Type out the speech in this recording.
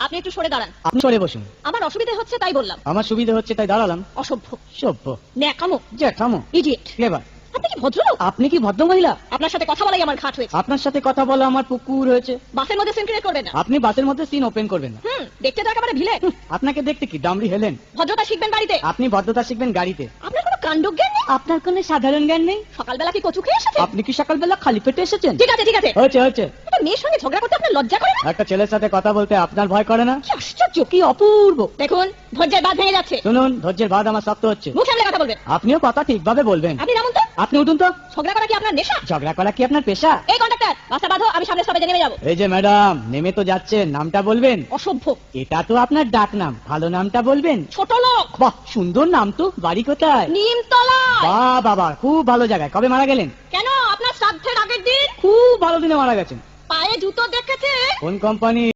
আপনি একটু সরে দাঁড়ান। আপনি সরে বসুন। আমার অসুবিধা হচ্ছে তাই বললাম। আমার সুবিধা হচ্ছে তাই দাঁড়ালাম। অসভ্য, সভ্য, ন্যাকামো, জ্যাঠামো, ইডিয়েট। ক্লেভার। আপনি কি ভদ্রলোক? আপনি কি ভদ্র মহিলা? আপনার সাথে কথা বলাই আমার ঘাট হয়েছে। আপনার সাথে কথা বলা আমার পুকুর হয়েছে। বাসের মধ্যে সিন ক্রিয়েট করবেন না। আপনি বাসের মধ্যে সিন ওপেন করবেন না। দেখতে তো একেবারে ভিলে। আপনাকে দেখতে কি ডামরি হেলেন? ভদ্রতা শিখবেন বাড়িতে। আপনি ভদ্রতা শিখবেন গাড়িতে। আপনার কোনো কাণ্ডজ্ঞান নেই। আপনার কোনো সাধারণ জ্ঞান নেই। সকালবেলা কি কচু খেয়ে এসেছেন? আপনি কি সকালবেলা খালি পেটে এসেছেন? ঠিক আছে ঠিক আছে। হয়েছে হয়েছে। একটা মেয়ের সঙ্গে ঝগড়া করতে আপনার লজ্জা করে না? একটা ছেলের সাথে কথা বলতে আপনার ভয় করে না? কি আশ্চর্য, কি অপূর্ব। দেখুন ধৈর্যের বাঁধ ভেঙে যাচ্ছে। শুনুন, ধৈর্যের বাঁধ আমার শক্ত হচ্ছে। মুখ সামলে কথা বলবেন। আপনিও কথা ঠিকভাবে বলবেন। আপনি নামুন তো। আপনি উঠুন তো। ঝগড়া করা কি আপনার নেশা? ঝগড়া করা কি আপনার পেশা? এই কন্ডাক্টর, বাসটা বাঁধো, আমি সামনে স্টপেজে নেমে যাবো। এই যে ম্যাডাম, নেমে তো যাচ্ছেন, নামটা বলবেন। অসভ্য, এটা তো আপনার ডাক নাম, ভালো নামটা বলবেন। ছোট লোক। বাহ, সুন্দর নাম তো। বাড়ি কোথায়? নিমতলা। বাহ বাবা, খুব ভালো জায়গায়। কবে মারা গেলেন? কেন, আপনার শ্রাদ্ধের আগের দিন। খুব ভালো দিনে মারা গেছেন। পায়ে জুতো দেখেছে? কোন কোম্পানি?